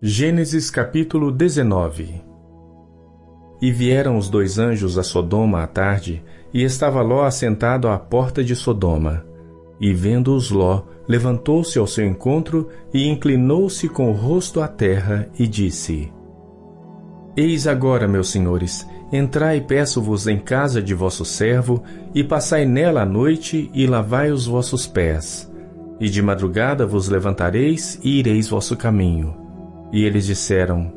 Gênesis capítulo 19. E vieram os dois anjos a Sodoma à tarde, e estava Ló assentado à porta de Sodoma. E vendo-os Ló, levantou-se ao seu encontro, e inclinou-se com o rosto à terra, e disse: Eis agora, meus senhores, entrai, peço-vos, em casa de vosso servo, e passai nela a noite, e lavai os vossos pés. E de madrugada vos levantareis, e ireis vosso caminho. E eles disseram: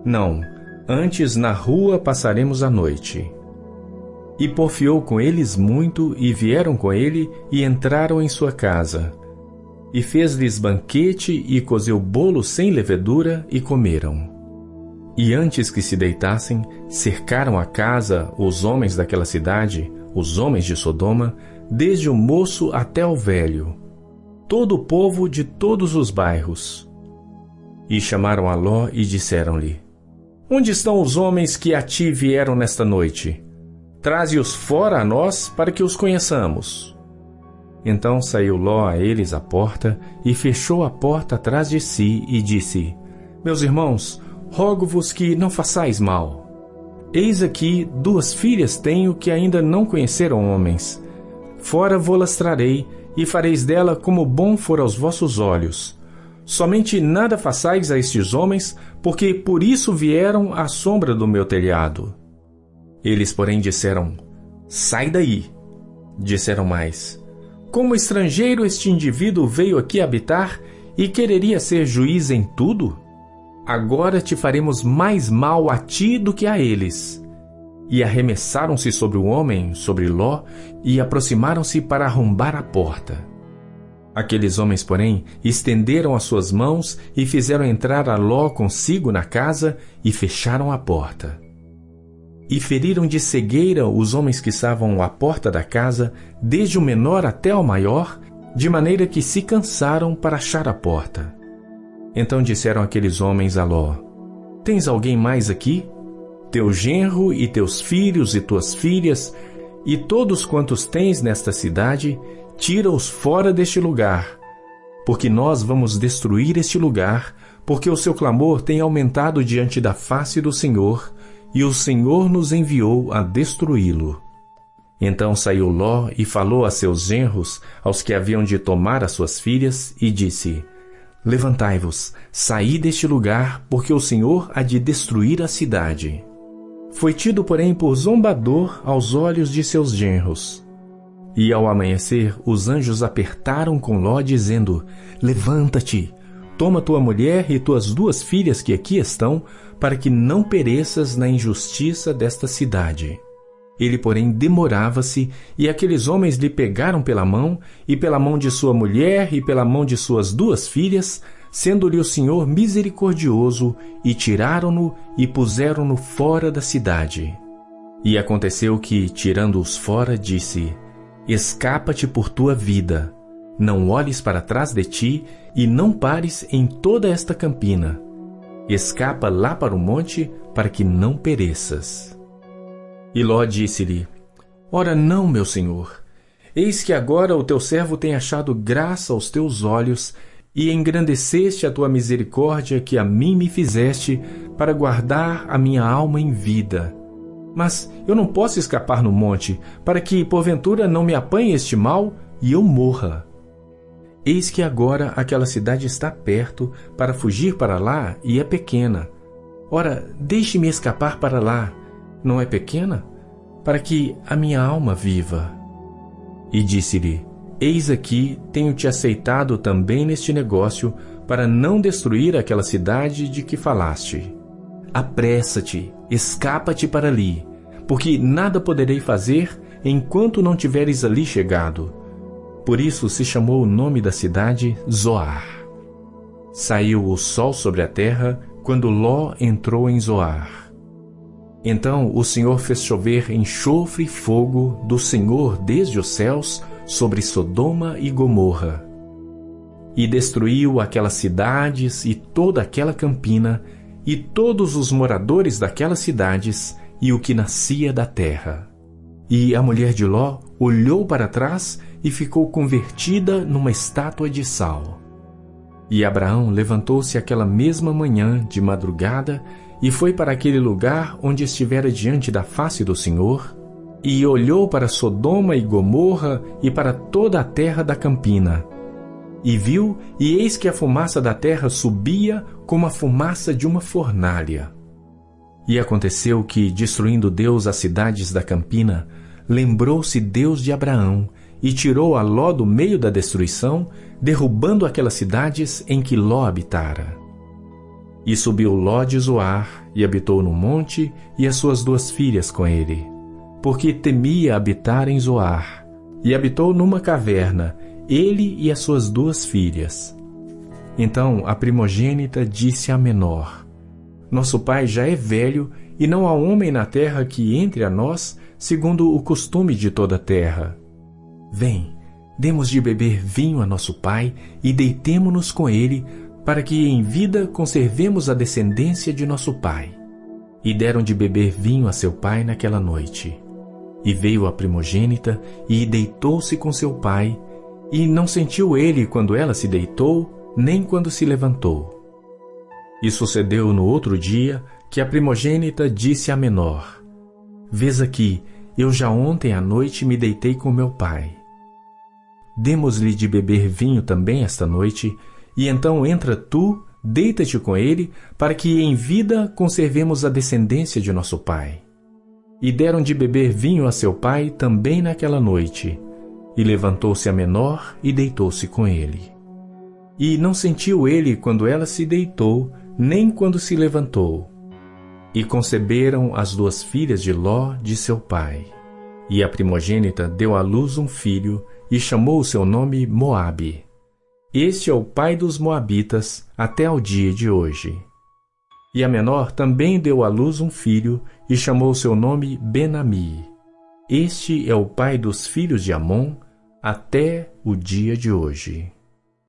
Não, antes na rua passaremos a noite. E porfiou com eles muito, e vieram com ele, e entraram em sua casa. E fez-lhes banquete, e cozeu bolo sem levedura, e comeram. E antes que se deitassem, cercaram a casa os homens daquela cidade, os homens de Sodoma, desde o moço até o velho, todo o povo de todos os bairros. E chamaram a Ló e disseram-lhe: Onde estão os homens que a ti vieram nesta noite? Traze-os fora a nós, para que os conheçamos. Então saiu Ló a eles à porta, e fechou a porta atrás de si, e disse: Meus irmãos, rogo-vos que não façais mal. Eis aqui 2 filhas tenho que ainda não conheceram homens. Fora vô-las trarei, e fareis dela como bom for aos vossos olhos. Somente nada façais a estes homens, porque por isso vieram à sombra do meu telhado. Eles, porém, disseram: Sai daí. Disseram mais: Como estrangeiro este indivíduo veio aqui habitar e quereria ser juiz em tudo? Agora te faremos mais mal a ti do que a eles. E arremessaram-se sobre o homem, sobre Ló, e aproximaram-se para arrombar a porta. Aqueles homens, porém, estenderam as suas mãos e fizeram entrar a Ló consigo na casa e fecharam a porta. E feriram de cegueira os homens que estavam à porta da casa, desde o menor até o maior, de maneira que se cansaram para achar a porta. Então disseram aqueles homens a Ló: Tens alguém mais aqui? Teu genro e teus filhos e tuas filhas, e todos quantos tens nesta cidade, tira-os fora deste lugar, porque nós vamos destruir este lugar, porque o seu clamor tem aumentado diante da face do Senhor, e o Senhor nos enviou a destruí-lo. Então saiu Ló e falou a seus genros, aos que haviam de tomar as suas filhas, e disse: Levantai-vos, saí deste lugar, porque o Senhor há de destruir a cidade. Foi tido, porém, por zombador aos olhos de seus genros. E ao amanhecer, os anjos apertaram com Ló, dizendo: Levanta-te, toma tua mulher e tuas 2 filhas que aqui estão, para que não pereças na injustiça desta cidade. Ele, porém, demorava-se, e aqueles homens lhe pegaram pela mão, e pela mão de sua mulher, e pela mão de suas 2 filhas, sendo-lhe o Senhor misericordioso, e tiraram-no e puseram-no fora da cidade. E aconteceu que, tirando-os fora, disse: Escapa-te por tua vida, não olhes para trás de ti, e não pares em toda esta campina. Escapa lá para o monte, para que não pereças. E Ló disse-lhe: Ora não, meu senhor, eis que agora o teu servo tem achado graça aos teus olhos, e engrandeceste a tua misericórdia que a mim me fizeste, para guardar a minha alma em vida. Mas eu não posso escapar no monte, para que, porventura, não me apanhe este mal e eu morra. Eis que agora aquela cidade está perto, para fugir para lá, e é pequena. Ora, deixe-me escapar para lá. Não é pequena? Para que a minha alma viva. E disse-lhe: Eis aqui, tenho-te aceitado também neste negócio, para não destruir aquela cidade de que falaste. Apressa-te, escapa-te para ali, porque nada poderei fazer enquanto não tiveres ali chegado. Por isso se chamou o nome da cidade Zoar. Saiu o sol sobre a terra quando Ló entrou em Zoar. Então o Senhor fez chover enxofre e fogo do Senhor desde os céus sobre Sodoma e Gomorra. E destruiu aquelas cidades e toda aquela campina, e todos os moradores daquelas cidades, e o que nascia da terra. E a mulher de Ló olhou para trás e ficou convertida numa estátua de sal. E Abraão levantou-se aquela mesma manhã, de madrugada, e foi para aquele lugar onde estivera diante da face do Senhor, e olhou para Sodoma e Gomorra e para toda a terra da campina. E viu, e eis que a fumaça da terra subia como a fumaça de uma fornalha. E aconteceu que, destruindo Deus as cidades da campina, lembrou-se Deus de Abraão, e tirou a Ló do meio da destruição, derrubando aquelas cidades em que Ló habitara. E subiu Ló de Zoar, e habitou no monte, e as suas 2 filhas com ele, porque temia habitar em Zoar, e habitou numa caverna, ele e as suas 2 filhas. Então a primogênita disse à menor: Nosso pai já é velho, e não há homem na terra que entre a nós, segundo o costume de toda a terra. Vem, demos de beber vinho a nosso pai, e deitemo-nos com ele, para que em vida conservemos a descendência de nosso pai. E deram de beber vinho a seu pai naquela noite. E veio a primogênita, e deitou-se com seu pai, e não sentiu ele quando ela se deitou, nem quando se levantou. E sucedeu no outro dia, que a primogênita disse à menor: Vês aqui, eu já ontem à noite me deitei com meu pai. Demos-lhe de beber vinho também esta noite, e então entra tu, deita-te com ele, para que em vida conservemos a descendência de nosso pai. E deram de beber vinho a seu pai também naquela noite. E levantou-se a menor e deitou-se com ele. E não sentiu ele quando ela se deitou, nem quando se levantou. E conceberam as 2 filhas de Ló, de seu pai. E a primogênita deu à luz um filho, e chamou o seu nome Moabe. Este é o pai dos moabitas até ao dia de hoje. E a menor também deu à luz um filho, e chamou o seu nome Ben-Ami. Este é o pai dos filhos de Amon até o dia de hoje.